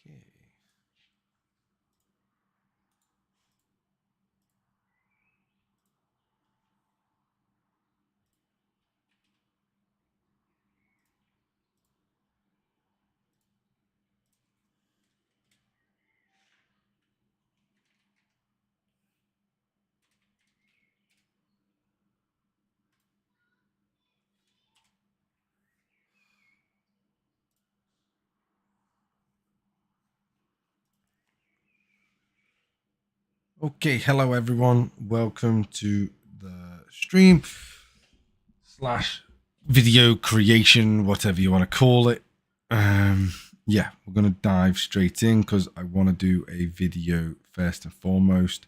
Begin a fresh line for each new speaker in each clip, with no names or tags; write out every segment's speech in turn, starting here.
Okay. Okay, hello everyone. Welcome to the stream slash video creation, whatever you want to call it. Yeah, we're gonna dive straight in because I want to do a video first and foremost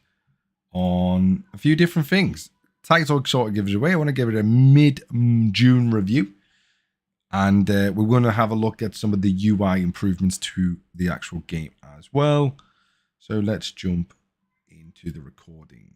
on a few different things. Title sort of gives it away. I want to give it a mid-June review, and we're going to have a look at some of the UI improvements to the actual game as well. So let's jump into the recording.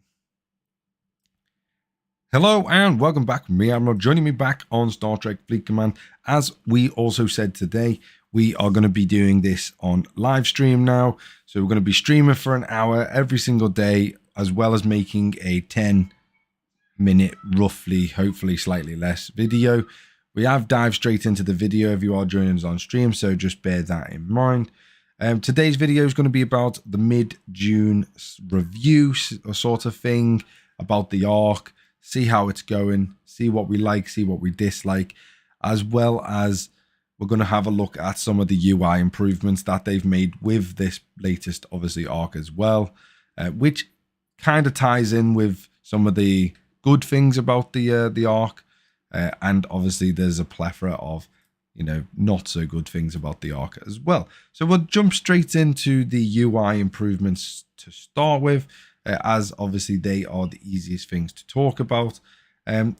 Hello and welcome back from me, Admiral. Joining me back on Star Trek Fleet Command. As we also said today, we are going to be doing this on live stream now. So we're going to be streaming for an hour every single day, as well as making a 10-minute, roughly, hopefully slightly less video. We have dived straight into the video if you are joining us on stream, so just bear that in mind. Today's video is going to be about the mid-June review sort of thing, about the arc, see how it's going, see what we like, see what we dislike, as well as we're going to have a look at some of the UI improvements that they've made with this latest, obviously, arc as well, which kind of ties in with some of the good things about the arc, and obviously there's a plethora of not so good things about the arc as well. So we'll jump straight into the UI improvements to start with, as obviously they are the easiest things to talk about, and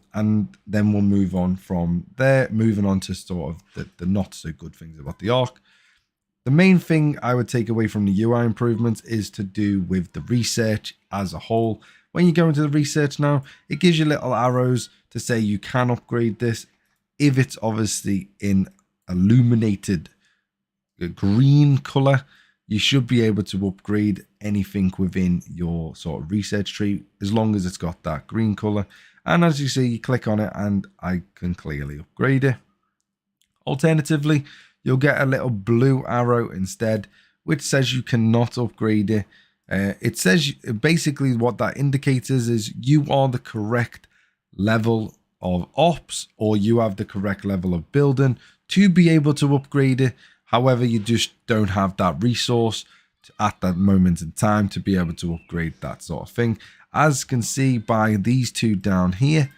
then we'll move on from there, moving on to sort of the not so good things about the arc. The main thing I would take away from the UI improvements is to do with the research as a whole. When you go into the research now, it gives you little arrows to say you can upgrade this. If it's obviously in illuminated green color, you should be able to upgrade anything within your sort of research tree, as long as it's got that green color. And as you see, you click on it and I can clearly upgrade it. Alternatively, you'll get a little blue arrow instead, which says you cannot upgrade it. It says basically what that indicates is you are the correct level of ops, or you have the correct level of building to be able to upgrade it. However, you just don't have that resource at that moment in time to be able to upgrade that sort of thing. As you can see by these two down here,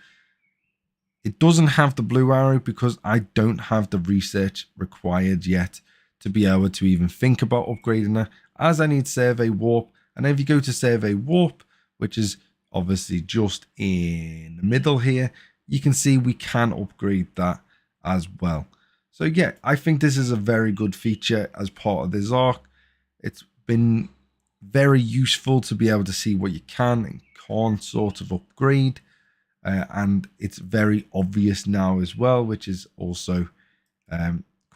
it doesn't have the blue arrow because I don't have the research required yet to be able to even think about upgrading it, as I need survey warp. And if you go to survey warp, which is obviously just in the middle here, you can see we can upgrade that as well. So yeah, I think this is a very good feature as part of this arc. It's been very useful to be able to see what you can and can't sort of upgrade. And it's very obvious now as well, which is also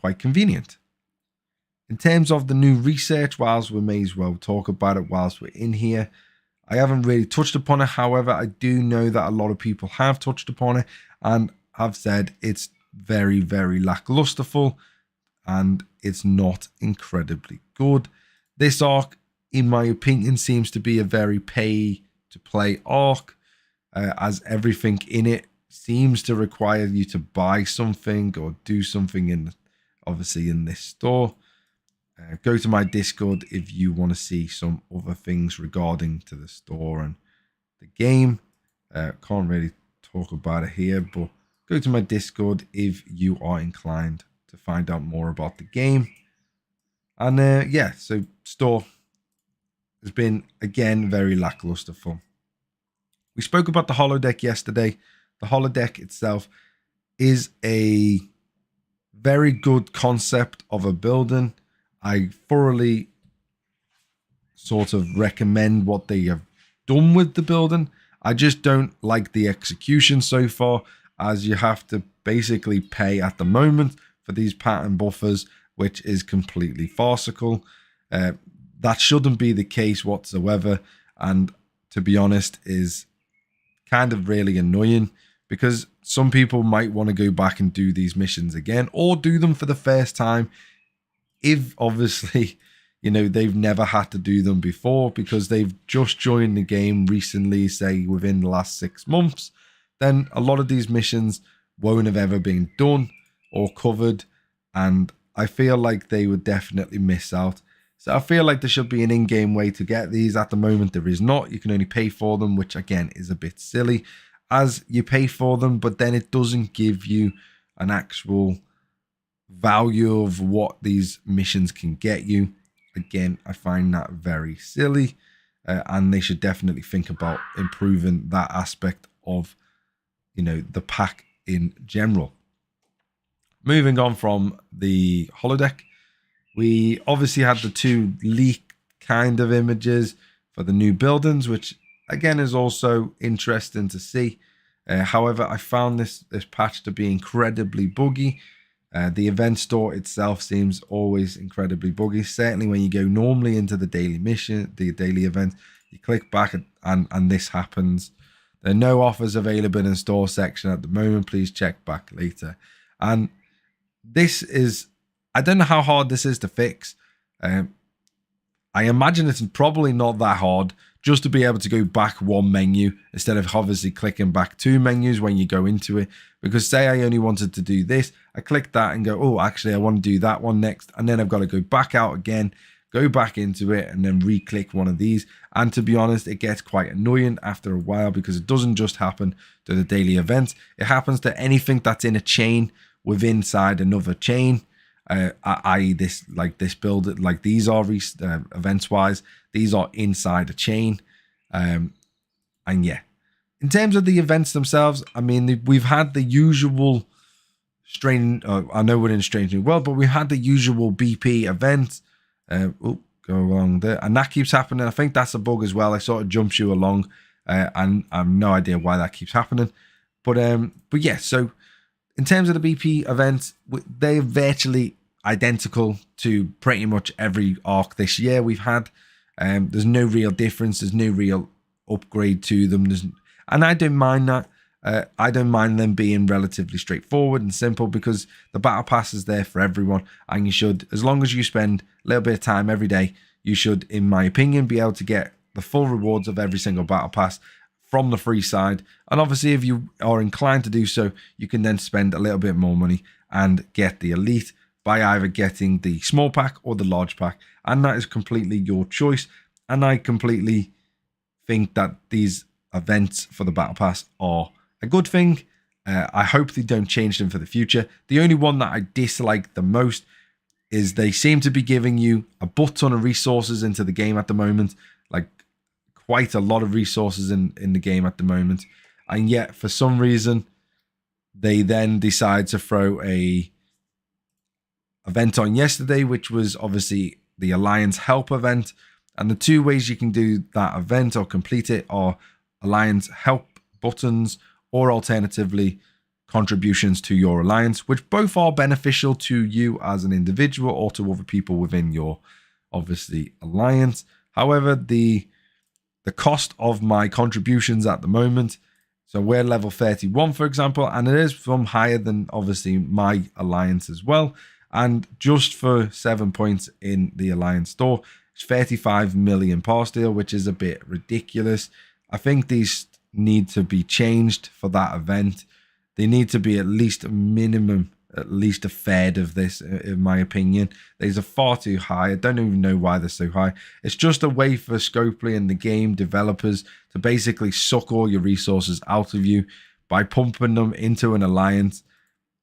quite convenient. In terms of the new research, whilst we may as well talk about it whilst we're in here, I haven't really touched upon it. However, I do know that a lot of people have touched upon it and have said it's very, very lacklusterful and it's not incredibly good. This arc, in my opinion, seems to be a very pay-to-play arc, as everything in it seems to require you to buy something or do something obviously in this store. Go to my Discord if you want to see some other things regarding to the store and the game. Can't really talk about it here, but go to my Discord if you are inclined to find out more about the game. And yeah, so store has been, again, very lacklusterful. We spoke about the holodeck yesterday. The holodeck itself is a very good concept of a building. I thoroughly sort of recommend what they have done with the building. I just don't like the execution so far, as you have to basically pay at the moment for these pattern buffers, which is completely farcical. That shouldn't be the case whatsoever, and to be honest, is kind of really annoying, because some people might want to go back and do these missions again, or do them for the first time if obviously they've never had to do them before because they've just joined the game recently, say within the last 6 months. Then a lot of these missions won't have ever been done or covered, and I feel like they would definitely miss out. So I feel like there should be an in-game way to get these. At the moment there is not. You can only pay for them, which again is a bit silly, as you pay for them but then it doesn't give you an actual value of what these missions can get you. Again, I find that very silly, and they should definitely think about improving that aspect of the pack in general. Moving on from the holodeck, we obviously had the 2 leak kind of images for the new buildings, which again is also interesting to see. However, I found this patch to be incredibly buggy. The event store itself seems always incredibly buggy. Certainly when you go normally into the daily mission, the daily event, you click back and this happens. There are no offers available in the store section at the moment. Please check back later. And this is, I don't know how hard this is to fix. I imagine it's probably not that hard, just to be able to go back 1 menu instead of obviously clicking back 2 menus when you go into it. Because say I only wanted to do this, I click that and go, oh, actually I want to do that one next. And then I've got to go back out again, go back into it and then re-click one of these. And to be honest, it gets quite annoying after a while because it doesn't just happen to the daily events. It happens to anything that's in a chain within inside another chain. I.e. this build, like these are events wise, these are inside a chain. And yeah, in terms of the events themselves, I mean, we've had the usual I know we're in Strange New World, but we had the usual BP event. Go along there, and that keeps happening. I think that's a bug as well. I sort of jumps you along, and I have no idea why that keeps happening. But yeah, so in terms of the BP events, they're virtually identical to pretty much every arc this year we've had. There's no real difference. There's no real upgrade to them. And I don't mind that. I don't mind them being relatively straightforward and simple because the battle pass is there for everyone. And you should, as long as you spend a little bit of time every day, you should, in my opinion, be able to get the full rewards of every single battle pass from the free side. And obviously, if you are inclined to do so, you can then spend a little bit more money and get the elite by either getting the small pack or the large pack. And that is completely your choice. And I completely think that these events for the battle pass are a good thing. I hope they don't change them for the future. The only one that I dislike the most is they seem to be giving you a butt ton of resources into the game at the moment, like quite a lot of resources in the game at the moment, and yet for some reason they then decide to throw a event on yesterday, which was obviously the Alliance Help event. And the 2 ways you can do that event or complete it are Alliance Help buttons, or alternatively contributions to your alliance, which both are beneficial to you as an individual or to other people within your obviously alliance. However, the cost of my contributions at the moment, so we're level 31 for example, and it is from higher than obviously my alliance as well, and just for 7 points in the alliance store, it's 35 million par steel, which is a bit ridiculous. I think these need to be changed for that event. They need to be at least a minimum, at least a third of this, in my opinion. These are far too high. I don't even know why they're so high. It's just a way for Scopely and the game developers to basically suck all your resources out of you by pumping them into an alliance,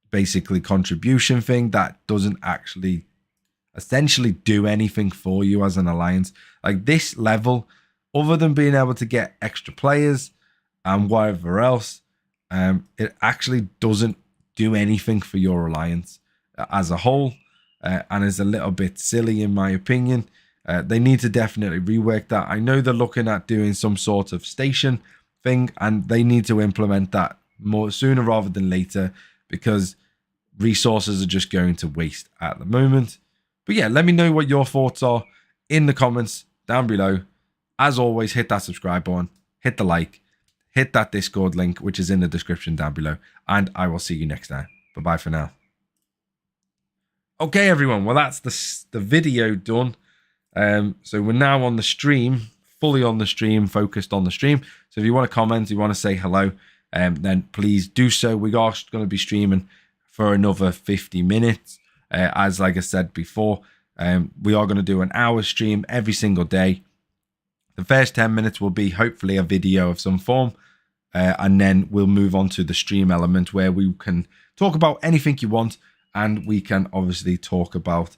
basically contribution thing that doesn't actually essentially do anything for you as an alliance. Like this level, other than being able to get extra players and whatever else, it actually doesn't do anything for your alliance as a whole, and is a little bit silly in my opinion. They need to definitely rework that. I know they're looking at doing some sort of station thing, and they need to implement that more sooner rather than later, because resources are just going to waste at the moment. But yeah, let me know what your thoughts are in the comments down below. As always, hit that subscribe button, hit the like, hit that Discord link, which is in the description down below. And I will see you next time. Bye-bye for now. Okay, everyone. Well, that's the video done. So we're now on the stream, fully on the stream, focused on the stream. So if you want to comment, you want to say hello, then please do so. We are going to be streaming for another 50 minutes. As like I said before, we are going to do an hour stream every single day. The first 10 minutes will be hopefully a video of some form. And then we'll move on to the stream element where we can talk about anything you want. And we can obviously talk about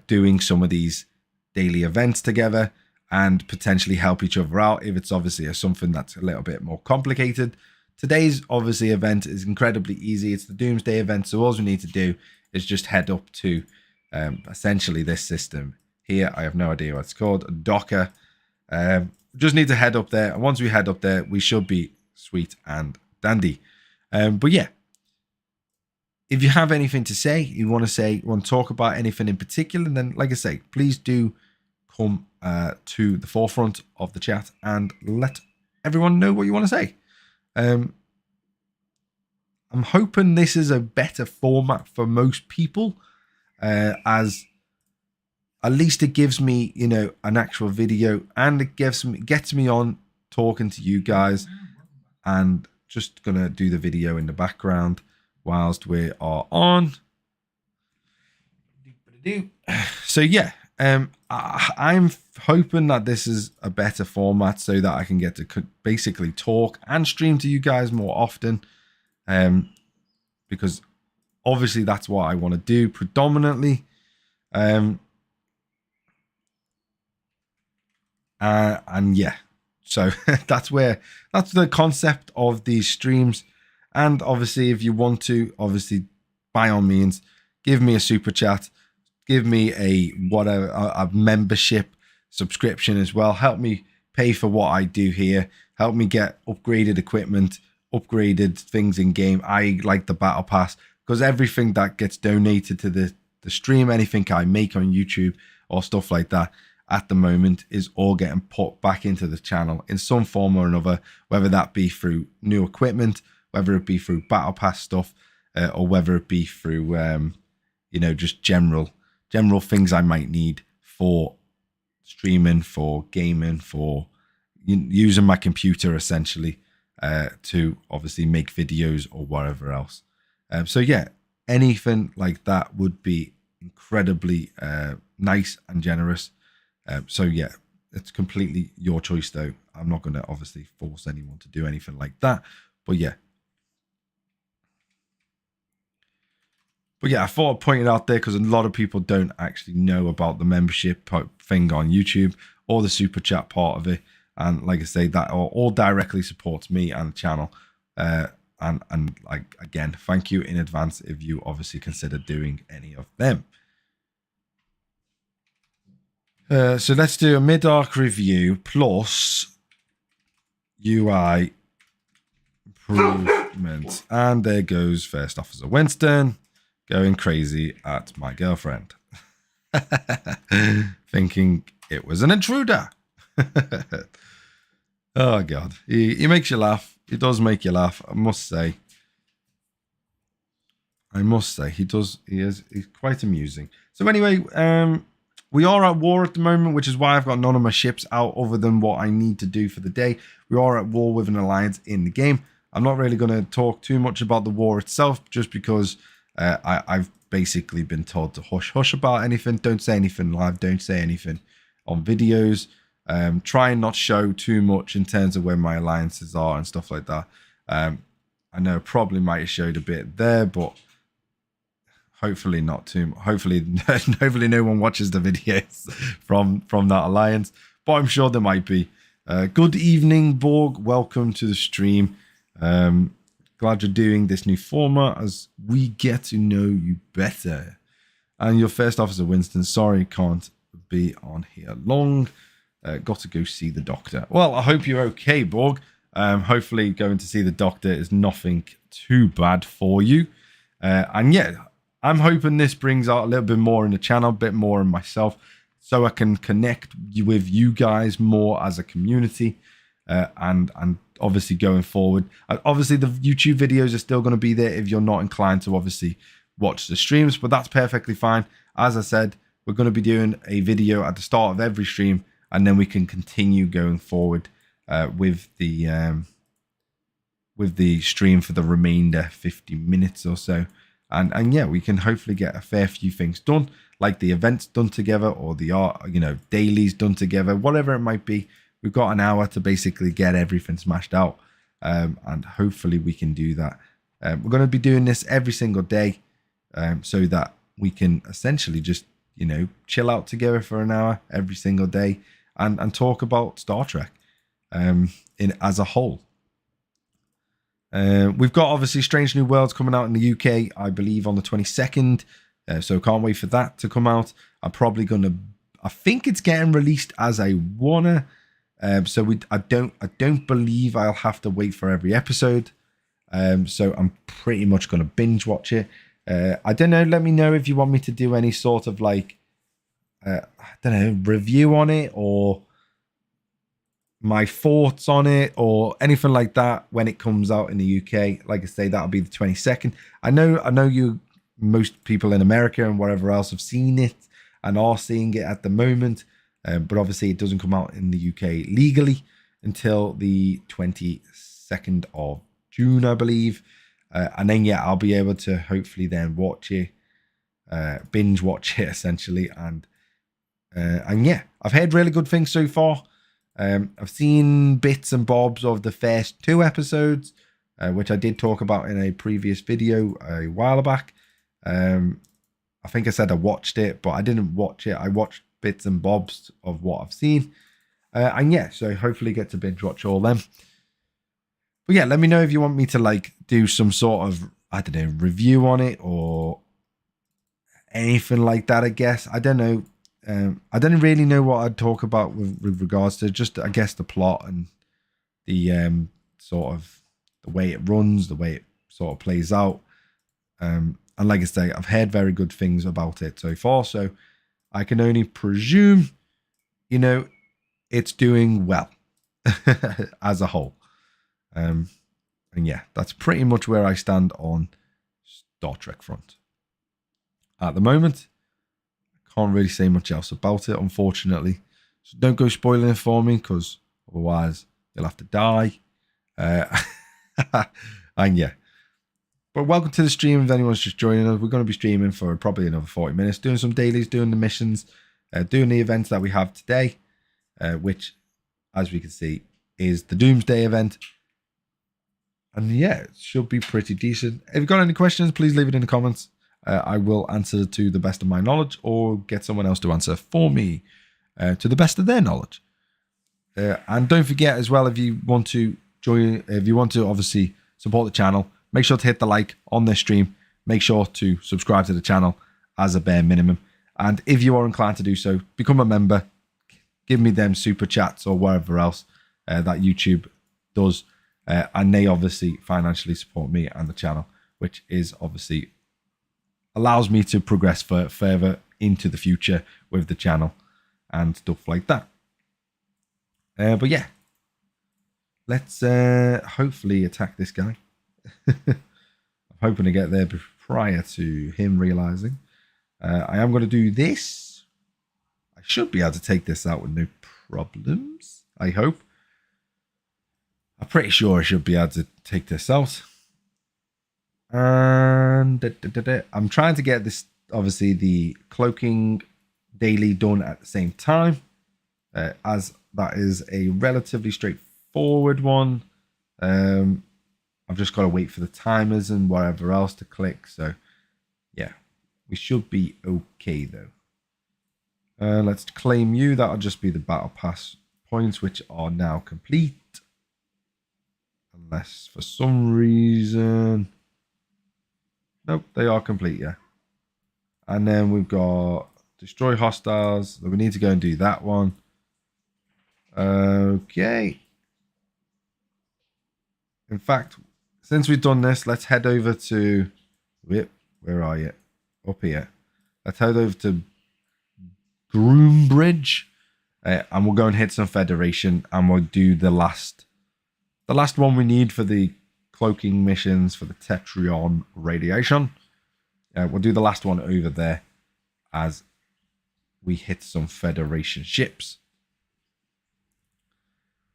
doing some of these daily events together and potentially help each other out if it's obviously something that's a little bit more complicated. Today's obviously event is incredibly easy. It's the Doomsday event. So all we need to do is just head up to essentially this system here. I have no idea what it's called. Docker. Just need to head up there. And once we head up there, we should be sweet and dandy. But yeah, if you have anything to say, you want to talk about anything in particular, then like I say, please do come to the forefront of the chat and let everyone know what you want to say. I'm hoping this is a better format for most people, as at least it gives me, an actual video, and it gets me on talking to you guys, and just gonna do the video in the background whilst we are on. So yeah, I'm hoping that this is a better format so that I can get to basically talk and stream to you guys more often, because obviously that's what I want to do predominantly. And yeah, so that's the concept of these streams. And obviously, if you want to, obviously, by all means, give me a super chat, give me a membership subscription as well. Help me pay for what I do here. Help me get upgraded equipment, upgraded things in game. I like the battle pass, because everything that gets donated to the stream, anything I make on YouTube or stuff like that, at the moment is all getting put back into the channel in some form or another, whether that be through new equipment, whether it be through battle pass stuff, or whether it be through, just general things I might need for streaming, for gaming, for using my computer essentially, to obviously make videos or whatever else. So yeah, anything like that would be incredibly nice and generous. So yeah, it's completely your choice though. I'm not going to obviously force anyone to do anything like that, but yeah. I thought I'd point it out there because a lot of people don't actually know about the membership thing on YouTube or the super chat part of it. And like I say, that all directly supports me and the channel. And like, again, thank you in advance if you obviously consider doing any of them. So let's do a mid-arc review plus UI improvements. And there goes First Officer Winston going crazy at my girlfriend. Thinking it was an intruder. Oh, God. He makes you laugh. He does make you laugh, I must say. He's quite amusing. So anyway, we are at war at the moment, which is why I've got none of my ships out other than what I need to do for the day. We are at war with an alliance in the game. I'm not really going to talk too much about the war itself, just because I've basically been told to hush about anything. Don't say anything live. Don't say anything on videos. Try and not show too much in terms of where my alliances are and stuff like that. I know probably might have showed a bit there, but hopefully not too much. Hopefully no one watches the videos from that alliance, but I'm sure there might be. Good evening, Borg. Welcome to the stream. Glad you're doing this new format as we get to know you better. And your First Officer Winston, sorry, can't be on here long. Got to go see the doctor. Well, I hope you're okay, Borg. Hopefully going to see the doctor is nothing too bad for you. And yeah, I'm hoping this brings out a little bit more in the channel, a bit more in myself. so I can connect with you guys more as a community, and obviously going forward. Obviously, the YouTube videos are still going to be there if you're not inclined to obviously watch the streams, but that's perfectly fine. As I said, we're going to be doing a video at the start of every stream, and then we can continue going forward with the stream for the remainder 50 minutes or so. And yeah, we can hopefully get a fair few things done, like the events done together, or the dailies done together, whatever it might be. We've got an hour to basically get everything smashed out, and hopefully we can do that. We're going to be doing this every single day, so that we can essentially just chill out together for an hour every single day and talk about Star Trek as a whole. We've got obviously Strange New Worlds coming out in the UK, I believe, on the 22nd. So can't wait for that to come out. I think it's getting released as a Warner. I don't believe I'll have to wait for every episode. So I'm pretty much going to binge watch it. I don't know. Let me know if you want me to do any sort of review on it, or my thoughts on it, or anything like that when it comes out in the UK. Like I say, that'll be the 22nd. I know most people in America and wherever else have seen it and are seeing it at the moment, but obviously it doesn't come out in the UK legally until the 22nd of June, I believe. And then I'll be able to hopefully then watch it, binge watch it essentially, and I've heard really good things so far. I've seen bits and bobs of the first 2 episodes, which I did talk about in a previous video a while back. I think I said I watched it, but I didn't watch it. I watched bits and bobs of what I've seen. So hopefully get to binge watch all them. But yeah, let me know if you want me to do some sort of, review on it or anything like that, I guess. I don't know. I don't really know what I'd talk about with regards to just, I guess, the plot and the sort of the way it runs, the way it sort of plays out. And like I say, I've heard very good things about it so far, so I can only presume, it's doing well as a whole. And yeah, that's pretty much where I stand on Star Trek front at the moment. Can't really say much else about it, unfortunately. So don't go spoiling it for me, because otherwise you'll have to die. And yeah. But welcome to the stream. If anyone's just joining us, we're going to be streaming for probably another 40 minutes, doing some dailies, doing the missions, doing the events that we have today, which, as we can see, is the Doomsday event. And yeah, it should be pretty decent. If you've got any questions, please leave it in the comments. I will answer to the best of my knowledge, or get someone else to answer for me to the best of their knowledge. And don't forget as well, if you want to obviously support the channel, make sure to hit the like on this stream. Make sure to subscribe to the channel as a bare minimum. And if you are inclined to do so, become a member. Give me them super chats or whatever else that YouTube does. And they obviously financially support me and the channel, which is obviously allows me to progress further into the future with the channel and stuff like that. But yeah, let's hopefully attack this guy. I'm hoping to get there prior to him realizing. I am going to do this. I should be able to take this out with no problems, I hope. I'm pretty sure I should be able to take this out. And I'm trying to get this, obviously, the cloaking daily done at the same time, as that is a relatively straightforward one. I've just got to wait for the timers and whatever else to click. So yeah, we should be okay though. Let's claim you. That'll just be the battle pass points, which are now complete. Unless for some reason... Nope, they are complete, yeah. And then we've got destroy hostiles. We need to go and do that one. Okay. In fact, since we've done this, let's head over to... Where are you? Up here. Let's head over to Groombridge. And we'll go and hit some Federation, and we'll do the last one we need for the cloaking missions for the Tetrion radiation. We'll do the last one over there as we hit some Federation ships.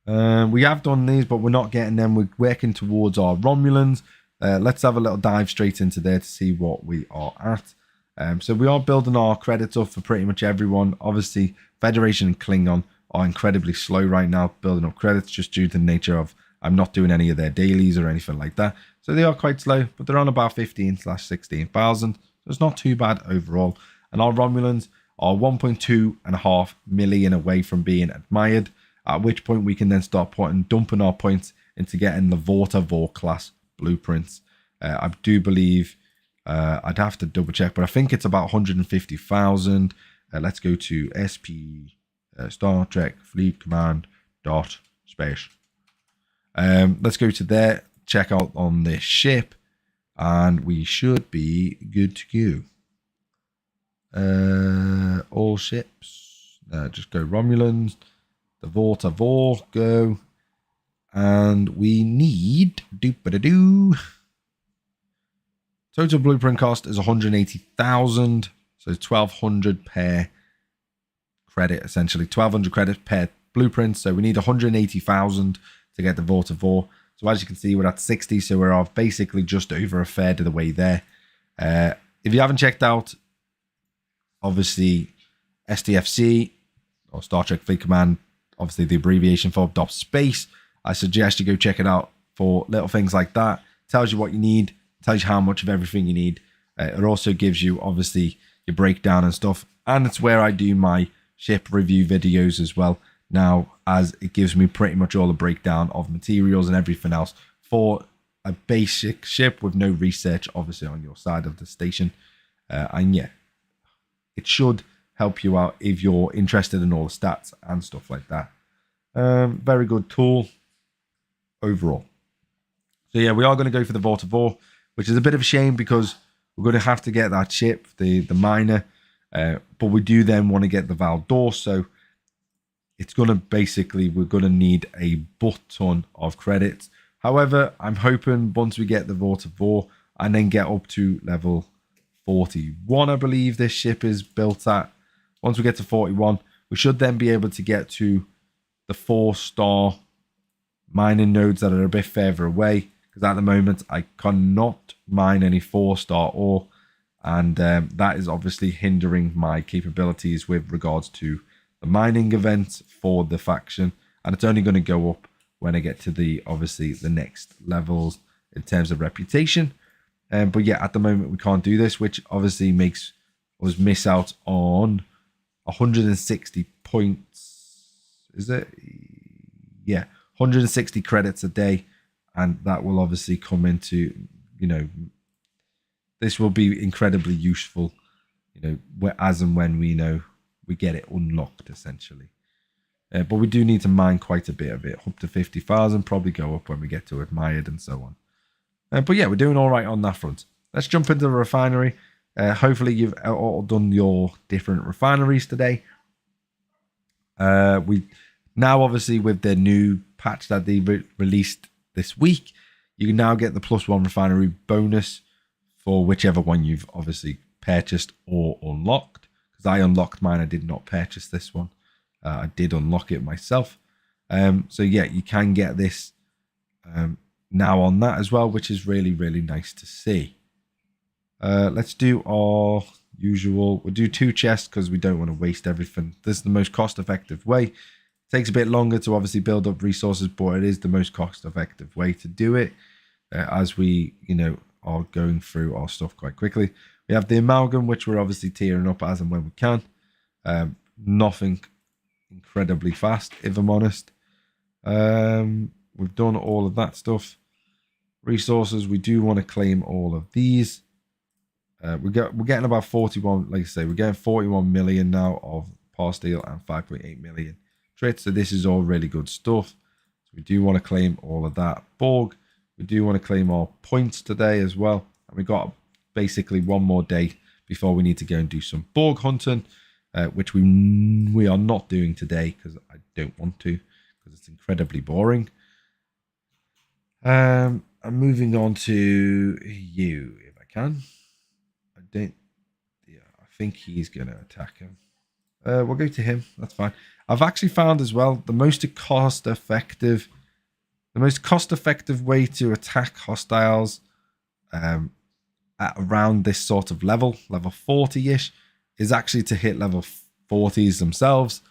We have done these, but we're not getting them. We're working towards our Romulans. Let's have a little dive straight into there to see what we are at. So we are building our credits up for pretty much everyone. Obviously, Federation and Klingon are incredibly slow right now building up credits, just due to the nature of I'm not doing any of their dailies or anything like that. So they are quite slow, but they're on about 15/16,000. So it's not too bad overall. And our Romulans are 1.2.5 million away from being admired, at which point we can then start dumping our points into getting the Vorta class blueprints. I do believe, I'd have to double check, but I think it's about 150,000. Let's go to SP Star Trek Fleet Command .space. Let's go to there, check out on this ship, and we should be good to go. All ships, just go Romulans, the Vorta go, and we need total blueprint cost is 180,000, so 1,200 per credit, essentially 1,200 credits per blueprint. So we need 180,000 to get the Vorta. So as you can see, we're at 60, so we're basically just over a third of the way there. If you haven't checked out, obviously, STFC, or Star Trek Fleet Command, obviously the abbreviation for .space, I suggest you go check it out for little things like that. Tells you what you need, tells you how much of everything you need. It also gives you, obviously, your breakdown and stuff. And it's where I do my ship review videos as well now, as it gives me pretty much all the breakdown of materials and everything else for a basic ship with no research, obviously, on your side of the station. And yeah, it should help you out if you're interested in all the stats and stuff like that. Very good tool overall. So yeah, we are going to go for the Vorta, which is a bit of a shame because we're going to have to get that ship, the miner, but we do then want to get the Valdor. So it's going to basically, we're going to need a butt ton of credits. However, I'm hoping once we get the Vorta and then get up to level 41, I believe this ship is built at. Once we get to 41, we should then be able to get to the 4-star mining nodes that are a bit further away. Because at the moment, I cannot mine any 4-star ore. And that is obviously hindering my capabilities with regards to the mining events for the faction. And it's only going to go up when I get to the, obviously, the next levels in terms of reputation. But yeah, at the moment, we can't do this, which obviously makes us miss out on 160 points. Is it? Yeah, 160 credits a day. And that will obviously come into, you know, this will be incredibly useful, you know, as and when we know we get it unlocked, essentially. But we do need to mine quite a bit of it, up to 50,000, probably go up when we get to admired and so on. But yeah, we're doing all right on that front. Let's jump into the refinery. Hopefully you've all done your different refineries today. We now, obviously, with the new patch that they released this week, you can now get the +1 refinery bonus for whichever one you've obviously purchased or unlocked. Because I unlocked mine, I did not purchase this one. I did unlock it myself. So yeah, you can get this now on that as well, which is really, really nice to see. Let's do our usual. We'll do 2 chests because we don't want to waste everything. This is the most cost-effective way. It takes a bit longer to obviously build up resources, but it is the most cost-effective way to do it, as we, you know, are going through our stuff quite quickly. We have the amalgam, which we're obviously tearing up as and when we can. Nothing incredibly fast, if I'm honest. We've done all of that stuff. Resources, we do want to claim all of these. We're getting about 41, like I say, we're getting 41 million now of par steel and 5.8 million trits. So this is all really good stuff. So we do want to claim all of that. Borg, we do want to claim our points today as well. And we got basically one more day before we need to go and do some Borg hunting. which we are not doing today because I don't want to, because it's incredibly boring. I'm moving on to you if I can. I don't. Yeah, I think he's gonna attack him. We'll go to him. That's fine. I've actually found as well the most cost-effective way to attack hostiles at around this sort of level 40-ish, is actually to hit level 40s themselves.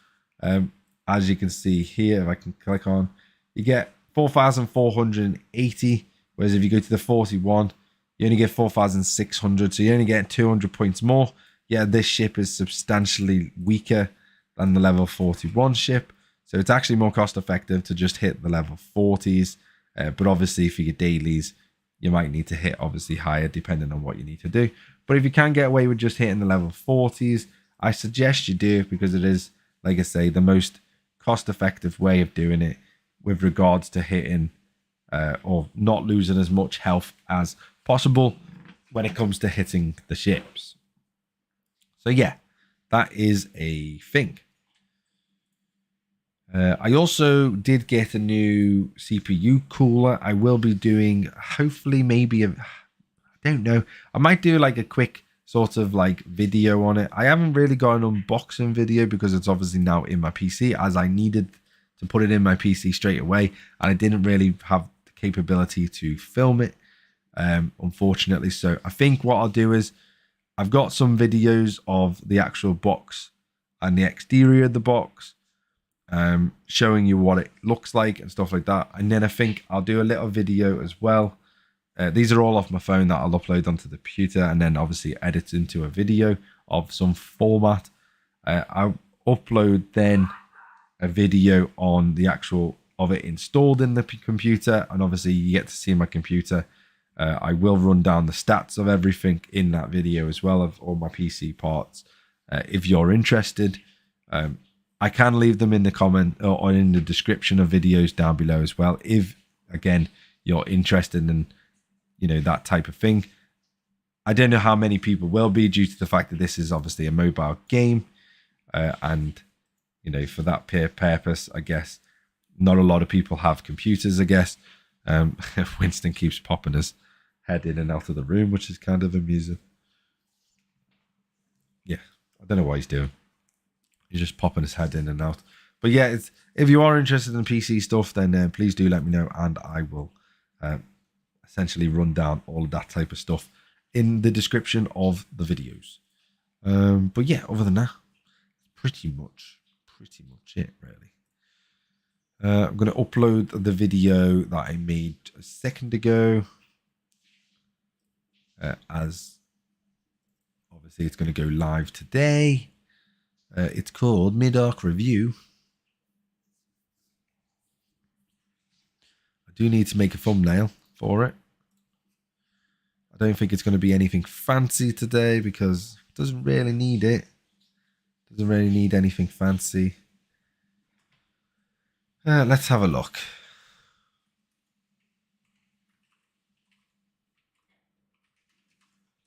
As you can see here, if I can click on, you get 4,480, whereas if you go to the 41, you only get 4,600, so you only get 200 points more. Yeah, this ship is substantially weaker than the level 41 ship, so it's actually more cost effective to just hit the level 40s. But obviously for your dailies, you might need to hit obviously higher depending on what you need to do. But if you can get away with just hitting the level 40s, I suggest you do, because it is, like I say, the most cost effective way of doing it with regards to hitting or not losing as much health as possible when it comes to hitting the ships. So yeah, that is a thing. I also did get a new CPU cooler. I will be doing, hopefully, maybe I don't know. I might do like a quick sort of like video on it. I haven't really got an unboxing video because it's obviously now in my PC, as I needed to put it in my PC straight away, and I didn't really have the capability to film it, unfortunately. So I think what I'll do is, I've got some videos of the actual box and the exterior of the box, showing you what it looks like and stuff like that. And then I think I'll do a little video as well. These are all off my phone that I'll upload onto the computer and then obviously edit into a video of some format. I'll upload then a video on the actual of it installed in the computer, and obviously you get to see my computer. I will run down the stats of everything in that video as well, of all my PC parts, if you're interested. I can leave them in the comment or in the description of videos down below as well, if again you're interested in, you know, that type of thing. I don't know how many people will be, due to the fact that this is obviously a mobile game, and you know, for that purpose, I guess not a lot of people have computers, I guess. Winston keeps popping his head in and out of the room, which is kind of amusing. Yeah, I don't know what he's doing. He's just popping his head in and out. But yeah, if you are interested in PC stuff, then please do let me know, and I will essentially run down all of that type of stuff in the description of the videos. But yeah, other than that, pretty much it, really. I'm going to upload the video that I made a second ago, as obviously it's going to go live today. It's called Mid-Arc Review. I do need to make a thumbnail for it. I don't think it's going to be anything fancy today, because it doesn't really need it. Doesn't really need anything fancy. Let's have a look.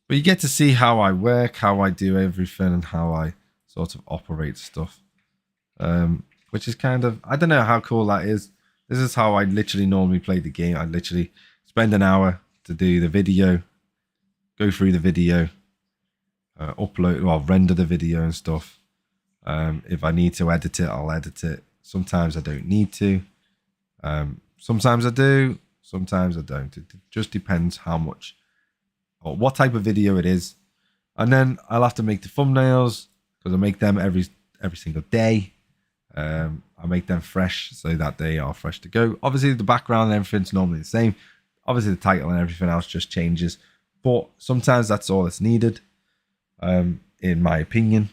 But you get to see how I work, how I do everything, and how I sort of operate stuff. Which is kind of, I don't know how cool that is. This is how I literally normally play the game. I literally spend an hour to do the video, go through the video, upload, well, render the video and stuff. If I need to edit it, I'll edit it. Sometimes I don't need to. Sometimes I do, sometimes I don't. It just depends how much or what type of video it is. And then I'll have to make the thumbnails, because I make them every single day. I make them fresh so that they are fresh to go. Obviously the background and everything's normally the same. Obviously the title and everything else just changes, but sometimes that's all that's needed. In my opinion,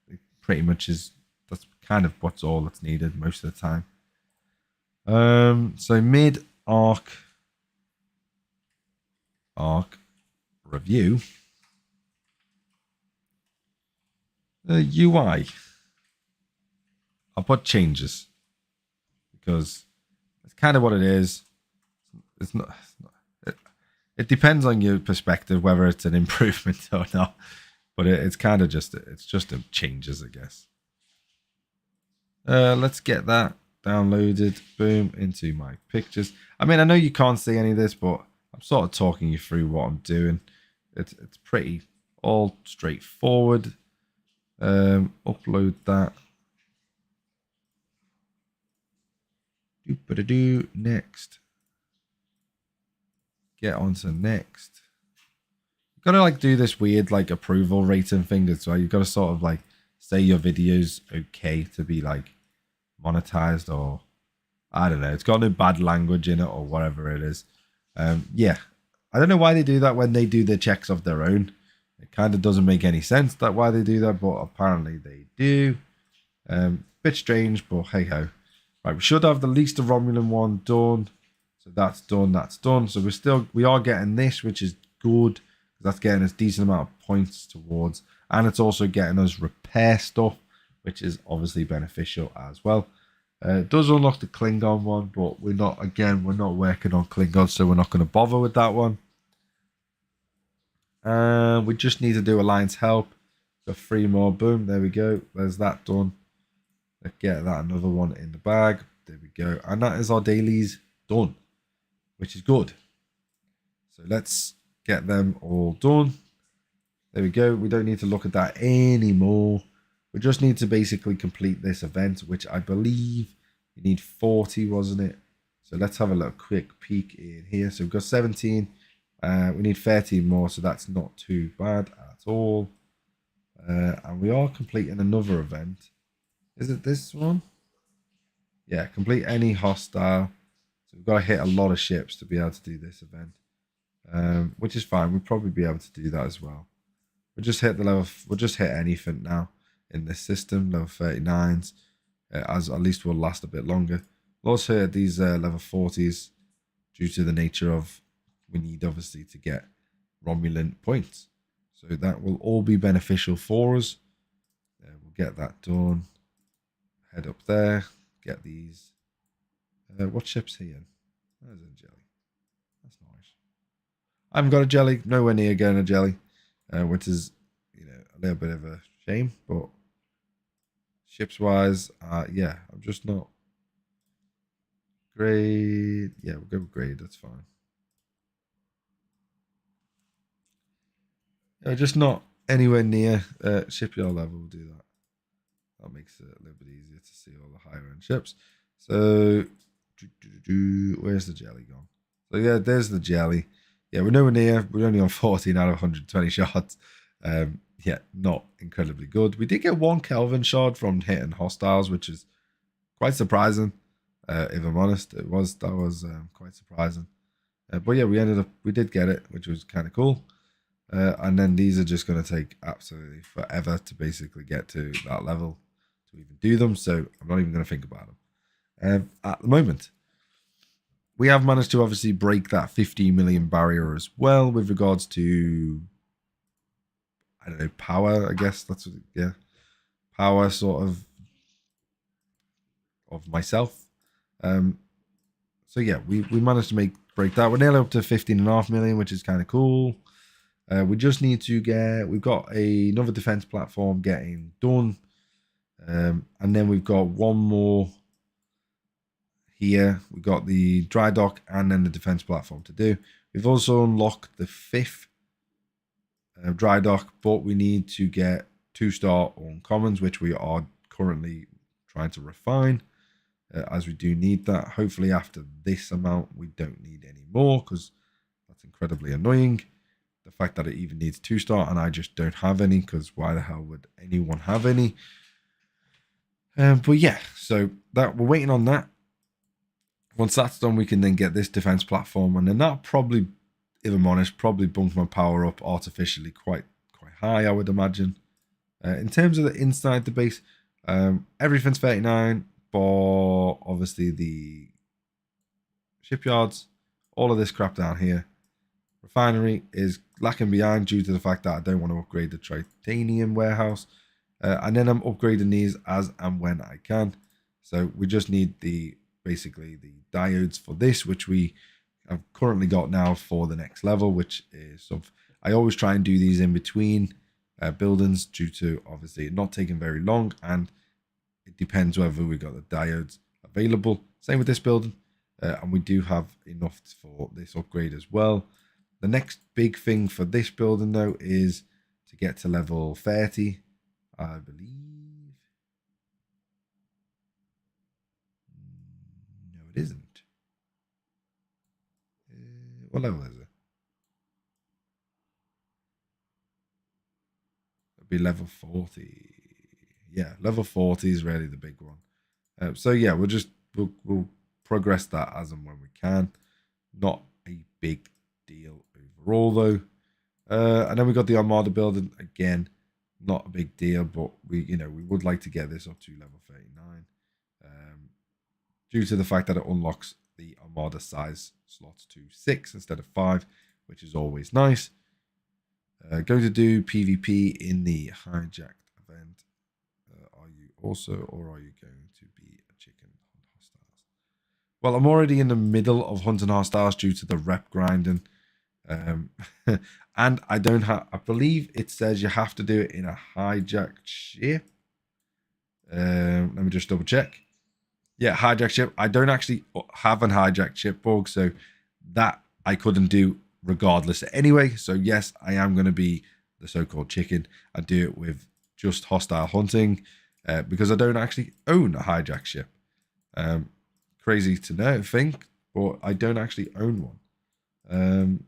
it pretty much is, that's kind of what's all that's needed most of the time. So mid-arc review. UI. I'll put changes, because it's kind of what it is. It's not it depends on your perspective whether it's an improvement or not. but it's kind of just a changes, I guess. Let's get that downloaded. Boom, into my pictures. I mean, I know you can't see any of this, but I'm sort of talking you through what I'm doing. It's pretty all straightforward. Upload that. Do next. Get on to next. You gotta like do this weird like approval rating thing as well. You gotta sort of like say your video's okay to be like monetized, or I don't know. It's got no bad language in it or whatever it is. Yeah, I don't know why they do that when they do the checks of their own. It kind of doesn't make any sense that why they do that, but apparently they do. Bit strange, but hey ho. Right, we should have the least of Romulan one done. So that's done. That's done. So we are getting this, which is good. That's getting us decent amount of points towards, and it's also getting us repair stuff, which is obviously beneficial as well. It does unlock the Klingon one, but we're not working on Klingon, so we're not going to bother with that one. We just need to do Alliance help. Got 3 more. Boom, there we go. There's that done. Let's get that another one in the bag. There we go. And that is our dailies done, which is good. So let's get them all done. There we go. We don't need to look at that anymore. We just need to basically complete this event, which I believe you need 40, wasn't it? So let's have a little quick peek in here. So we've got 17. We need 13 more, so that's not too bad at all. And we are completing another event. Is it this one? Yeah, complete any hostile. So we've got to hit a lot of ships to be able to do this event, which is fine. We'll probably be able to do that as well. We'll just hit the level. We'll just hit anything now in this system. Level 39s, as at least will last a bit longer. We'll also hit these level 40s due to the nature of we need obviously to get Romulan points. So that will all be beneficial for us. We'll get that done. Head up there. Get these. What ship's he in? There's a jelly. That's nice. I haven't got a jelly. Nowhere near getting a jelly, which is, a little bit of a shame. But ships wise, yeah, I'm just not. Grade. Yeah, we'll go with grade. That's fine. Just not anywhere near shipyard level. We'll do that. That makes it a little bit easier to see all the higher end ships. So, where's the jelly gone? So yeah, there's the jelly. Yeah, we're nowhere near. We're only on 14 out of 120 shots. Yeah, not incredibly good. We did get 1 Kelvin shard from hitting hostiles, which is quite surprising. If I'm honest, that was quite surprising. But yeah, we did get it, which was kind of cool. And then these are just going to take absolutely forever to basically get to that level to even do them. So I'm not even going to think about them. At the moment, we have managed to obviously break that 15 million barrier as well with regards to, I don't know, power, I guess. That's what, yeah. Power sort of myself. So yeah, we managed to break that. We're nearly up to 15.5 million, which is kind of cool. We just need to we've got another defense platform getting done. And then we've got one more here. We've got the dry dock and then the defense platform to do. We've also unlocked the 5th dry dock, but we need to get 2-star uncommons, which we are currently trying to refine, as we do need that. Hopefully after this amount, we don't need any more, because that's incredibly annoying. The fact that it even needs 2-star and I just don't have any, because why the hell would anyone have any? But yeah, so that we're waiting on that. Once that's done, we can then get this defense platform, and then that probably, if I'm honest, probably bump my power up artificially quite high, I would imagine. In terms of the inside the base, everything's 39, but obviously the shipyards, all of this crap down here. Refinery is lacking behind due to the fact that I don't want to upgrade the titanium warehouse. And then I'm upgrading these as and when I can. So we just need basically the diodes for this, which we have currently got now for the next level, which is I always try and do these in between buildings due to obviously it not taking very long, and it depends whether we got the diodes available. Same with this building, and we do have enough for this upgrade as well. The next big thing for this building though is to get to level 30, I believe. No, it isn't. What level is it? It'll be level 40. Yeah, level 40 is really the big one. So yeah, we'll progress that as and when we can. Not a big deal overall though. And then we got the Armada building again. Not a big deal, but we would like to get this up to level 39. Due to the fact that it unlocks the Armada size slots to 6 instead of 5, which is always nice. Going to do PvP in the hijacked event. Are you also, or are you going to be a chicken hunt hostiles? Well, I'm already in the middle of hunting hostiles due to the rep grinding. And I don't have, I believe it says you have to do it in a hijacked ship. Let me just double check. Yeah, hijacked ship. I don't actually have an hijacked ship bug, so that I couldn't do regardless anyway. So yes, I am going to be the so-called chicken. I do it with just hostile hunting because I don't actually own a hijacked ship. Crazy to think, but I don't actually own one.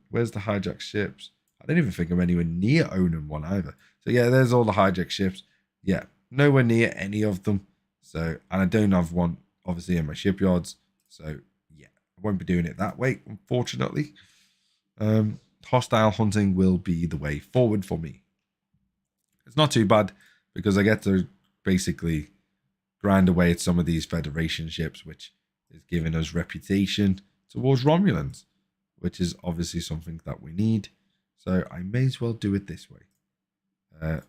Where's the hijacked ships? I don't even think I'm anywhere near owning one either. So yeah, there's all the hijacked ships. Yeah, nowhere near any of them. So, and I don't have one obviously in my shipyards. So yeah, I won't be doing it that way, unfortunately. Hostile hunting will be the way forward for me. It's not too bad because I get to basically grind away at some of these Federation ships, which is giving us reputation towards Romulans, which is obviously something that we need. So I may as well do it this way. It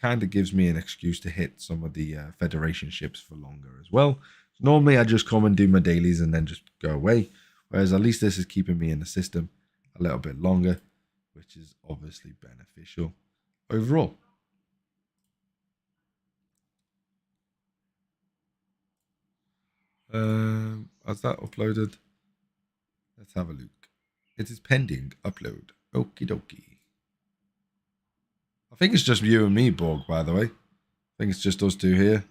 kind of gives me an excuse to hit some of the Federation ships for longer as well. So normally I just come and do my dailies and then just go away. Whereas at least this is keeping me in the system a little bit longer, which is obviously beneficial overall. Has that uploaded? Let's have a look. It is pending upload. Okie dokie. I think it's just you and me, Borg, by the way. I think it's just us two here.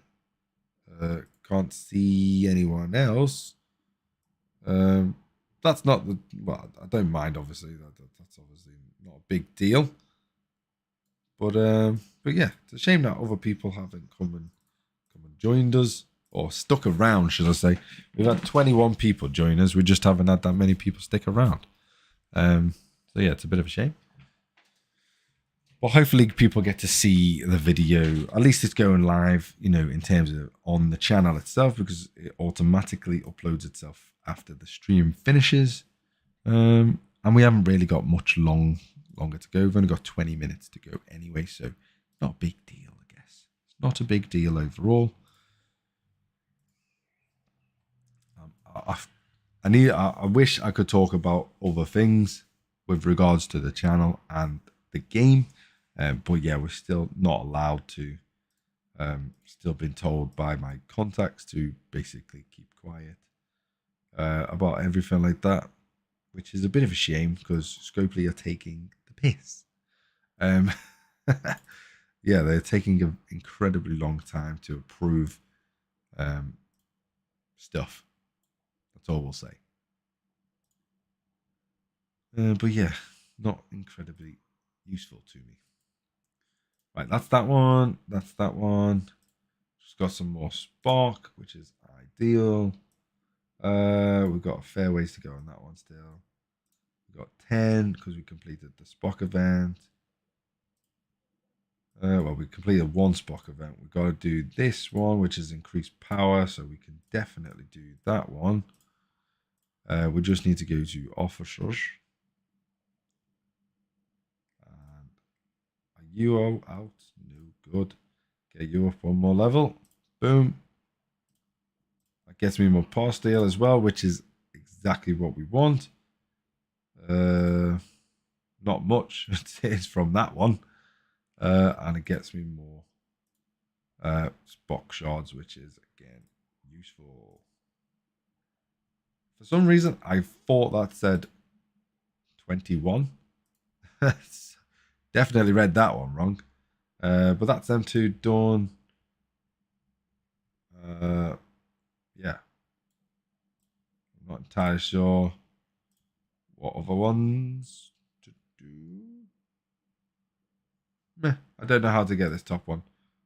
Can't see anyone else. That's not the... Well, I don't mind, obviously. That's obviously not a big deal. But yeah, it's a shame that other people haven't come and joined us. Or stuck around, should I say. We've had 21 people join us. We just haven't had that many people stick around. So yeah, it's a bit of a shame. But hopefully people get to see the video. At least it's going live, in terms of on the channel itself, because it automatically uploads itself after the stream finishes. And we haven't really got much longer to go. We've only got 20 minutes to go anyway, so not a big deal, I guess. It's not a big deal overall. I wish I could talk about other things with regards to the channel and the game, but yeah, we're still not allowed to. Still been told by my contacts to basically keep quiet about everything like that, which is a bit of a shame because Scopely are taking the piss. Yeah, they're taking an incredibly long time to approve stuff. That's all we'll say. But yeah, not incredibly useful to me. Right, that's that one. That's that one. Just got some more spark, which is ideal. We've got a fair ways to go on that one still. We've got 10 because we completed the Spock event. Well, we completed one Spock event. We've got to do this one, which is increased power, so we can definitely do that one. We just need to go to officers. And are you all out? No good. Get you up one more level. Boom. That gets me more power steel as well, which is exactly what we want. Not much. It's from that one. And it gets me more box shards, which is again useful. For some reason, I thought that said 21. Definitely read that one wrong. But that's them two done. Yeah. I'm not entirely sure what other ones to do. Meh, I don't know how to get this top one.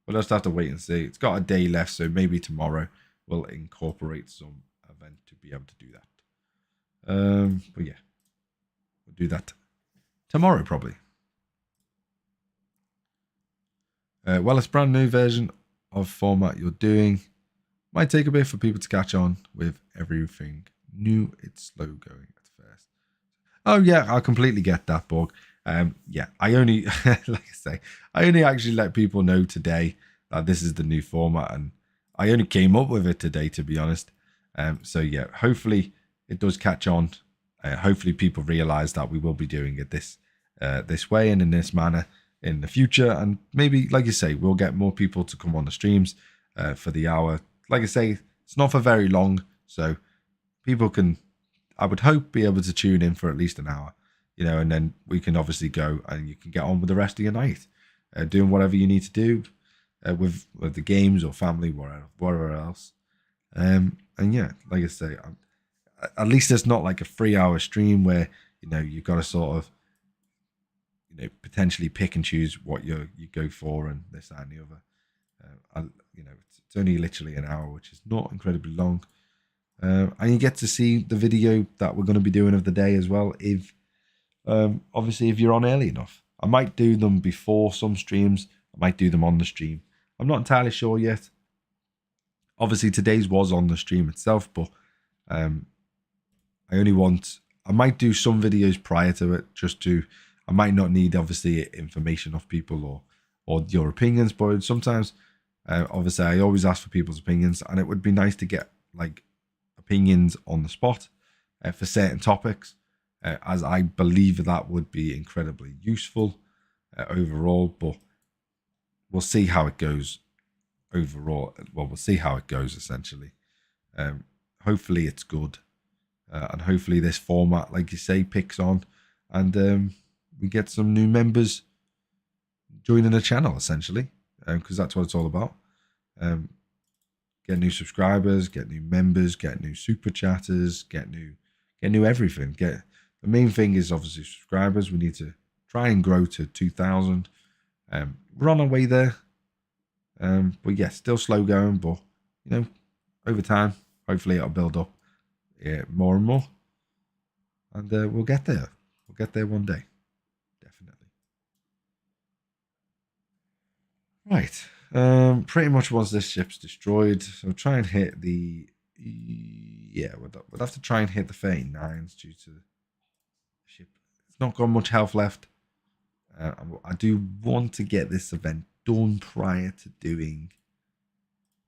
We'll just have to wait and see. It's got a day left, so maybe tomorrow we'll incorporate some event to be able to do that. But yeah, we'll do that tomorrow probably. Well, it's a brand new version of format you're doing. Might take a bit for people to catch on with everything new. It's slow going at first. Oh yeah, I completely get that, Borg. Yeah, I only, like I say, I only actually let people know today that this is the new format, and I only came up with it today, to be honest. So yeah, hopefully it does catch on. Hopefully people realize that we will be doing it this way and in this manner in the future, and maybe, like you say, we'll get more people to come on the streams for the hour. Like I say, it's not for very long, so people can, I would hope, be able to tune in for at least an hour, and then we can obviously go and you can get on with the rest of your night, doing whatever you need to do with the games or family, whatever else. And yeah, like I say, at least it's not like a 3 hour stream where you've got to sort of potentially pick and choose what you go for and this, that, and the other. It's only literally an hour, which is not incredibly long. And you get to see the video that we're going to be doing of the day as well. If obviously if you're on early enough, I might do them before some streams. I might do them on the stream. I'm not entirely sure yet. Obviously today's was on the stream itself, but I might do some videos prior to it I might not need obviously information off people or your opinions, but sometimes obviously I always ask for people's opinions, and it would be nice to get like opinions on the spot for certain topics, as I believe that would be incredibly useful overall. But we'll see how it goes overall. Well, we'll see how it goes essentially. Hopefully it's good, and hopefully this format, like you say, picks on, and we get some new members joining the channel essentially, because that's what it's all about. Get new subscribers, get new members, get new super chatters, get new everything. The main thing is obviously subscribers. We need to try and grow to 2,000. We're on our way there. But yeah, still slow going, but over time, hopefully it'll build up more and more, and we'll get there. We'll get there one day, definitely. Right. Pretty much once this ship's destroyed, so try and hit the we'll have to try and hit the 39s due to the ship. It's not got much health left. I do want to get this event done prior to doing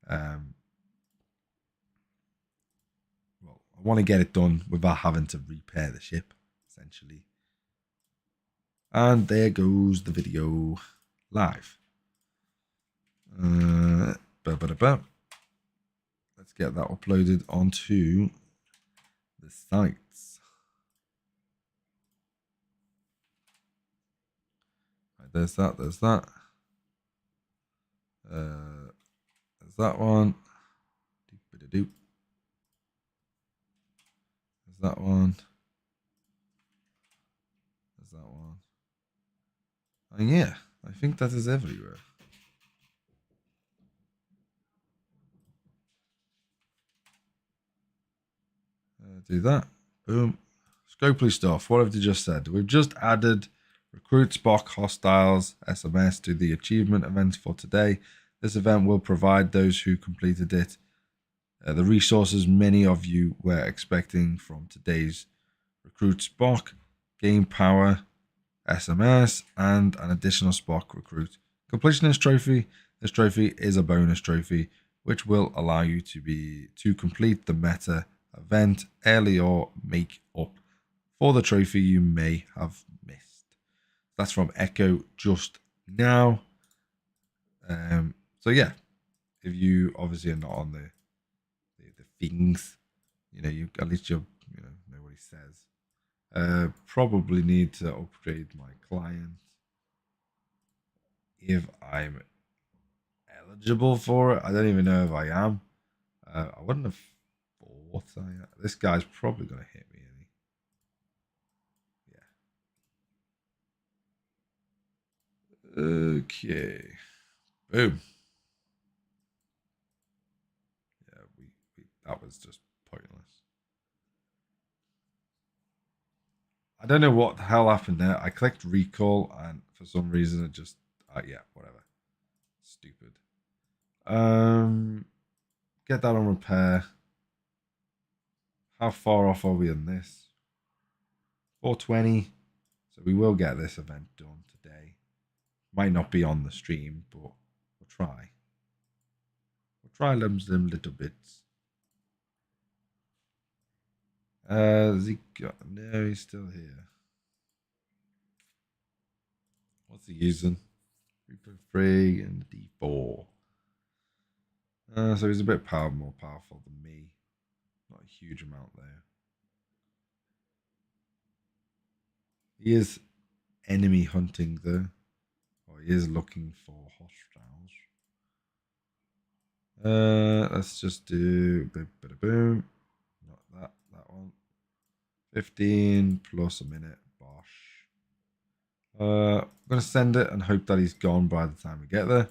I want to get it done without having to repair the ship, essentially. And there goes the video live. Let's get that uploaded onto the sites. Right, there's that. There's that one. There's that one. There's that one. And yeah, I think that is everywhere. Do that. Boom. Scopely stuff. What have they just said? We've just added Recruit Spock Hostiles SMS to the achievement event for today. This event will provide those who completed it the resources many of you were expecting from today's Recruit Spock, Game Power, SMS, and an additional Spock Recruit. Completion this trophy. This trophy is a bonus trophy, which will allow you to complete the meta event early or make up for the trophy you may have missed. That's from Echo just now. So yeah, if you obviously are not on the things, you at least you'll know what he says. Probably need to upgrade my client if I'm eligible for it. I don't even know if I am. I wouldn't have thought this guy's probably going to hit me. Yeah. Okay. Boom. Yeah, we that was just pointless. I don't know what the hell happened there. I clicked recall and for some reason it just yeah, whatever. Stupid. Get that on repair. How far off are we in this? 420. So we will get this event done today. Might not be on the stream, but we'll try. We'll try them little bits. Has he got? No, he's still here. What's he using? 3.3 and D4. So he's a bit more powerful than me. Not a huge amount there. He is enemy hunting though. Or he is looking for hostiles. Let's just do boom. Not that one. 15 plus a minute. Bosh. I'm gonna send it and hope that he's gone by the time we get there.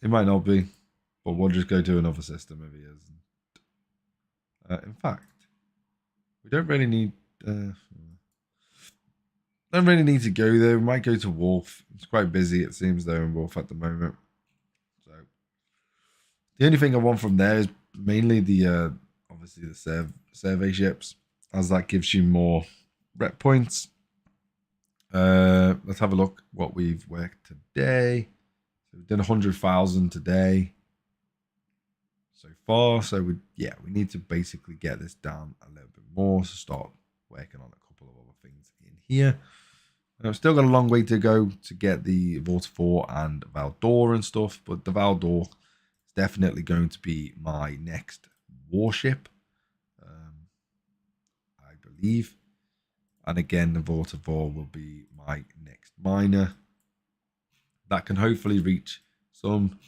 It might not be, but we'll just go to another system if he isn't. In fact, we don't really need. Don't really need to go there. We might go to Wolf. It's quite busy, it seems, though, in Wolf at the moment. So the only thing I want from there is mainly the obviously the survey ships, as that gives you more rep points. Let's have a look what we've worked today. So we've done 100,000 today so far. So we need to basically get this down a little bit more to start working on a couple of other things in here. I've still got a long way to go to get the Vortifor and Valdor and stuff, but the Valdor is definitely going to be my next warship, I believe. And again, the Vortifor will be my next miner. That can hopefully reach some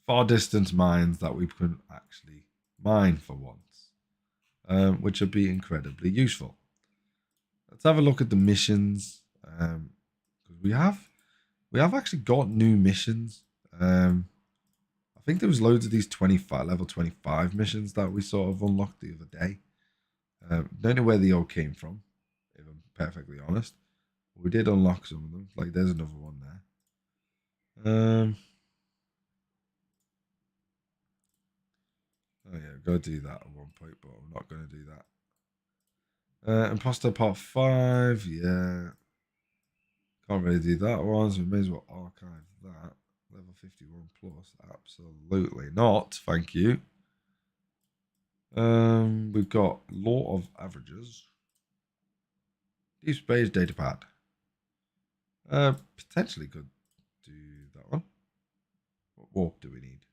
far distance mines that we can actually mine for once, which would be incredibly useful. Let's have a look at the missions, because we have actually got new missions. I think there was loads of these level 25 missions that we sort of unlocked the other day. Don't know where they all came from, if I'm perfectly honest. We did unlock some of them. Like there's another one there. Oh yeah, I've got to do that at one point, but I'm not going to do that. Imposter Part 5, yeah. Can't really do that one, so we may as well archive that. Level 51 plus, absolutely not, thank you. We've got Law of Averages. Deep Space Datapad. Potentially could do that one. What warp do we need?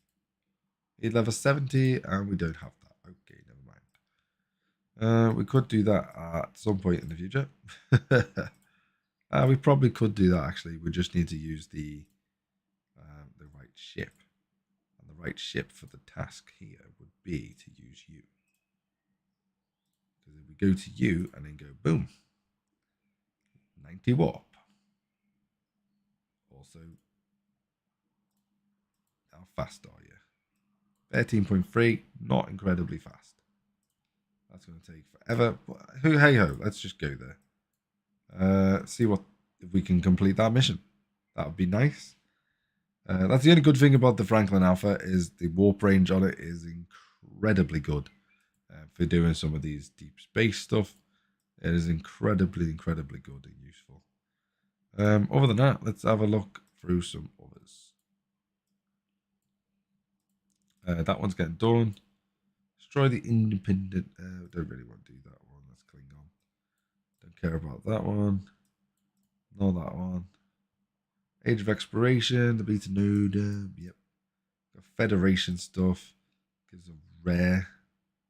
Need level 70, and we don't have that. Okay, never mind. We could do that at some point in the future. We probably could do that actually. We just need to use the right ship. And the right ship for the task here would be to use you. Because if we go to you and then go boom, 90 warp. Also, how fast are you? 13.3, not incredibly fast. That's going to take forever. But hey ho, let's just go there. See if we can complete that mission. That would be nice. That's the only good thing about the Franklin Alpha is the warp range on it is incredibly good for doing some of these deep space stuff. It is incredibly good and useful. Other than that, let's have a look through some others. That one's getting done. Destroy the independent. Don't really want to do that one. That's Klingon. Don't care about that one. Not that one. Age of Exploration, the beta node. Yep. Got Federation stuff. Gives a rare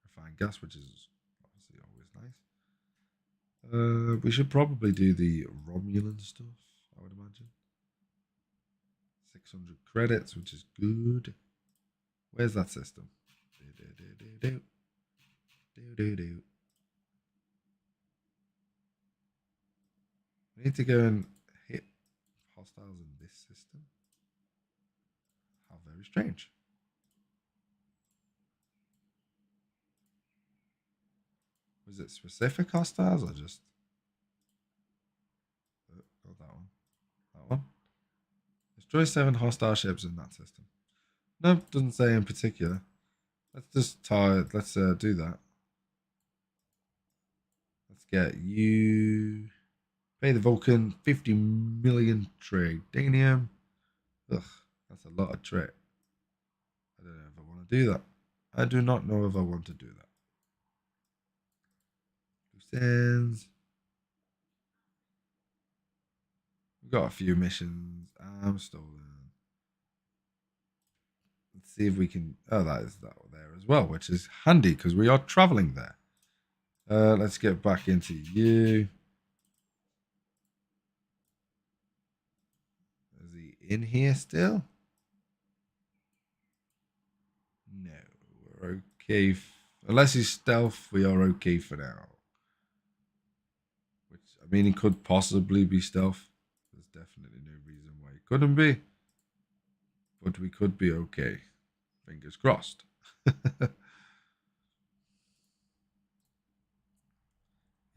refined gas, which is obviously always nice. We should probably do the Romulan stuff, I would imagine. 600 credits, which is good. Where's that system? Do. We need to go and hit hostiles in this system. How very strange. Was it specific hostiles or just not that one? That one. Destroy 7 hostile ships in that system. No, doesn't say in particular. Let's just tie it. Let's do that. Let's get you. Pay the Vulcan 50 million tradanium. Ugh, that's a lot of trade. I don't know if I want to do that. I do not know if I want to do that. Loose ends. We've got a few missions. I'm stolen. Let's see if we can. Oh, that is that there as well, which is handy because we are traveling there. Let's get back into you. Is he in here still? No, we're okay. Unless he's stealth, we are okay for now. Which, I mean, he could possibly be stealth. There's definitely no reason why he couldn't be. But we could be okay. Fingers crossed. Yeah,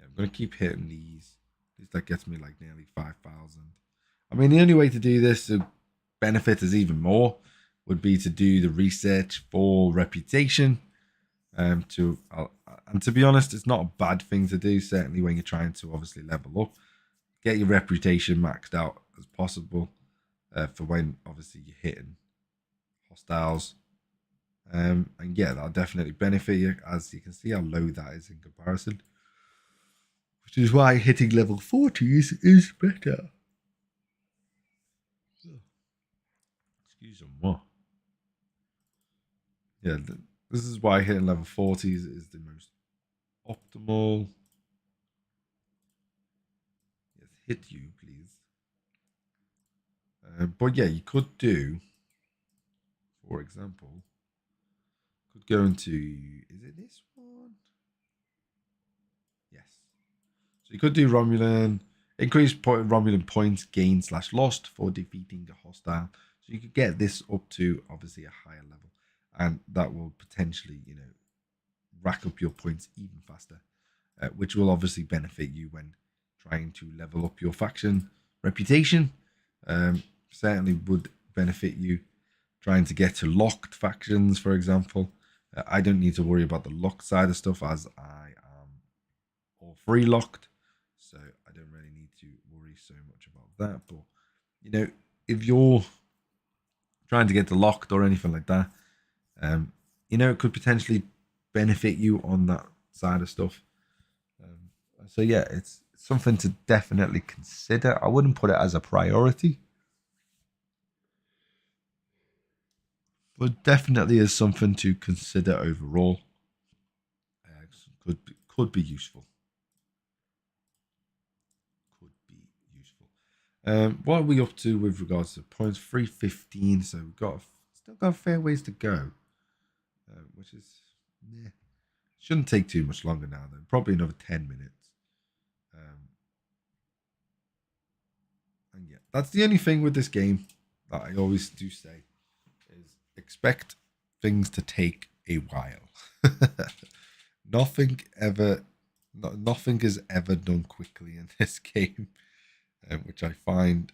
I'm going to keep hitting these. At least that gets me like nearly 5,000. I mean, the only way to do this to benefit us even more would be to do the research for reputation. And to be honest, it's not a bad thing to do. Certainly when you're trying to obviously level up, get your reputation maxed out as possible for when obviously you're hitting hostiles. And yeah, that'll definitely benefit you, as you can see how low that is in comparison. Which is why hitting level 40s is better. Excuse me. Yeah, this is why hitting level 40s is the most optimal. Yes, hit you, please. But yeah, you could do, for example, could go into, is it this one? Yes. So you could do Romulan, increase Romulan points gained / lost for defeating a hostile. So you could get this up to obviously a higher level, and that will potentially, rack up your points even faster, which will obviously benefit you when trying to level up your faction reputation. Certainly would benefit you trying to get to locked factions, for example. I don't need to worry about the locked side of stuff as I am all free locked, so I don't really need to worry so much about that. But if you're trying to get to locked or anything like that, it could potentially benefit you on that side of stuff. So yeah, it's something to definitely consider. I wouldn't put it as a priority, but definitely is something to consider overall. Could be useful. Could be useful. What are we up to with regards to points? 315. So we've still got a fair ways to go, which is shouldn't take too much longer now. Then probably another 10 minutes. And yeah, that's the only thing with this game that I always do say is expect things to take a while. nothing ever, nothing is ever done quickly in this game, which I find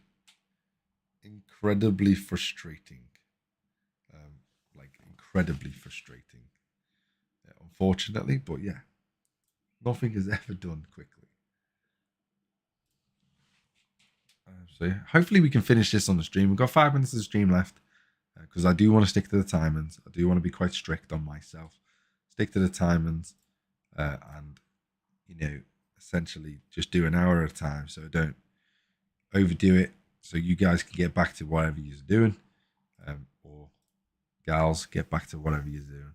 incredibly frustrating. Like incredibly frustrating, unfortunately. But yeah, nothing is ever done quickly. So hopefully we can finish this on the stream. We've got 5 minutes of the stream left because I do want to stick to the timings. I do want to be quite strict on myself. Stick to the timings and essentially just do an hour at a time so I don't overdo it so you guys can get back to whatever you're doing, or gals get back to whatever you're doing.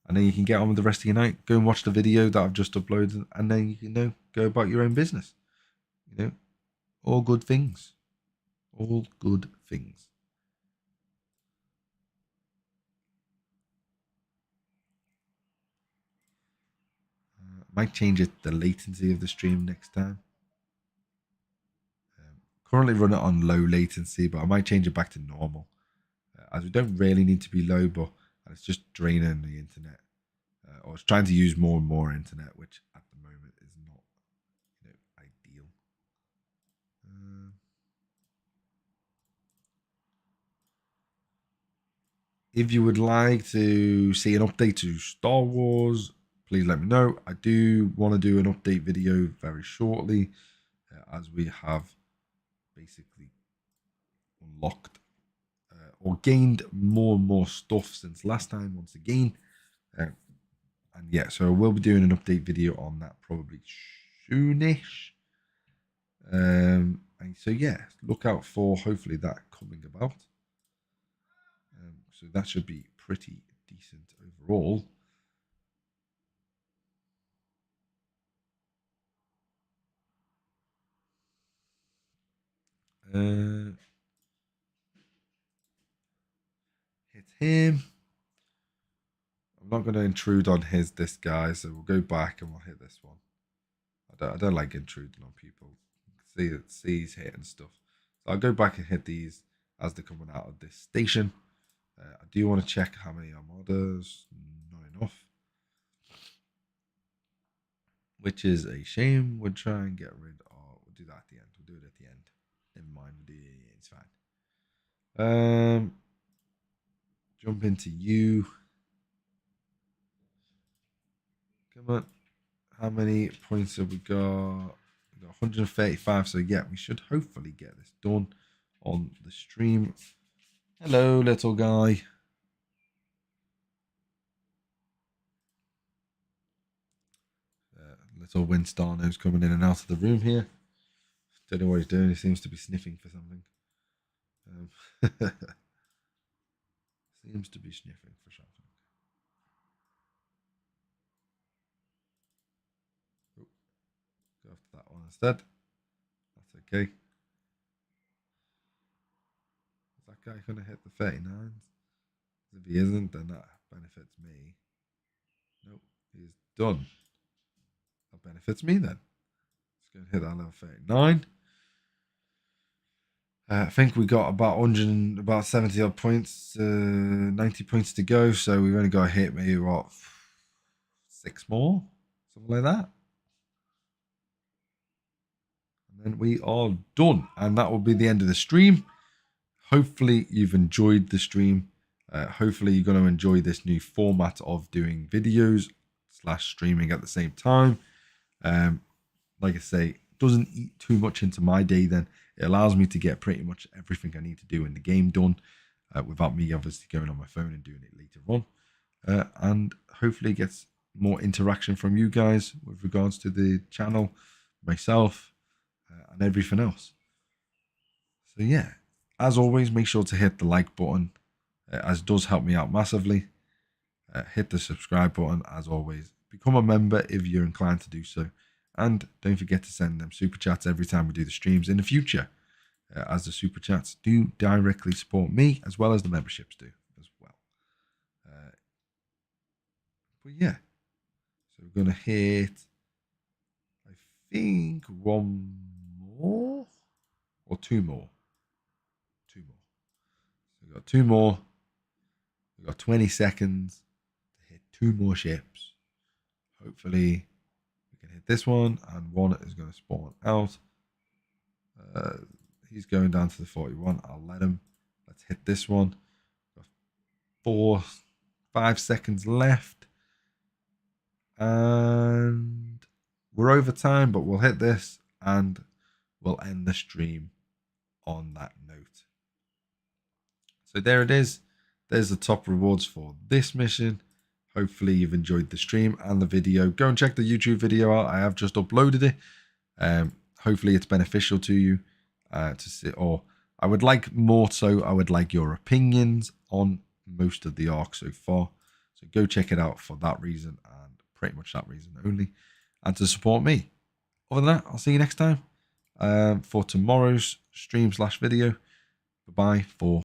And then you can get on with the rest of your night. Go and watch the video that I've just uploaded, and then you can go about your own business. All good things. All good things. Might change the latency of the stream next time. Currently run it on low latency, but I might change it back to normal, as we don't really need to be low, but it's just draining the internet, or it's trying to use more and more internet, which at the moment is not ideal. If you would like to see an update to Star Wars, please let me know. I do want to do an update video very shortly, as we have basically unlocked or gained more and more stuff since last time once again. And yeah, so we'll be doing an update video on that probably soonish. And so yeah, look out for hopefully that coming about. So that should be pretty decent overall. Hit him. I'm not going to intrude on this guy, so we'll go back and we'll hit this one. I don't like intruding on people. See he's hitting stuff. So I'll go back and hit these as they're coming out of this station. I do want to check how many armadas. Not enough, which is a shame. We'll try and get rid of. We'll do that at the end. We'll do it at the end. Never mind. We'll do it. It's fine. Jump into you. Come on. How many points have we got? We got 135. So yeah, we should hopefully get this done on the stream. Hello, little guy. Little Winstano's coming in and out of the room here. Don't know what he's doing. He seems to be sniffing for something. Seems to be sniffing for something. Oh, go after that one instead. That's okay. Is that guy going to hit the 39s? If he isn't, then that benefits me. Nope, he's done. That benefits me then. Let's go and hit that level 39. I think we got about 70 odd points, 90 points to go. So we've only got to hit maybe what, 6 more, something like that. And then we are done, and that will be the end of the stream. Hopefully you've enjoyed the stream. Hopefully you're going to enjoy this new format of doing videos / streaming at the same time. Like I say, it doesn't eat too much into my day. Then it allows me to get pretty much everything I need to do in the game done, without me obviously going on my phone and doing it later on. And hopefully it gets more interaction from you guys with regards to the channel, myself, and everything else. So yeah, as always, make sure to hit the like button, as it does help me out massively. Hit the subscribe button as always. Become a member if you're inclined to do so. And don't forget to send them super chats every time we do the streams in the future, as the super chats do directly support me as well as the memberships do as well. But yeah, so we're going to hit, I think, 1 more or 2 more. 2 more. So we've got 2 more. We've got 20 seconds to hit 2 more ships. Hopefully we can hit this one, and one is going to spawn out. He's going down to the 41. I'll let him. Let's hit this one. Got 5 seconds left. And we're over time, but we'll hit this and we'll end the stream on that note. So there it is. There's the top rewards for this mission. Hopefully you've enjoyed the stream and the video. Go and check the YouTube video out. I have just uploaded it. Hopefully it's beneficial to you. to see, or I would like more so, I would like your opinions on most of the arc so far. So go check it out for that reason, and pretty much that reason only, and to support me. Other than that, I'll see you next time for tomorrow's stream/video. Bye-bye for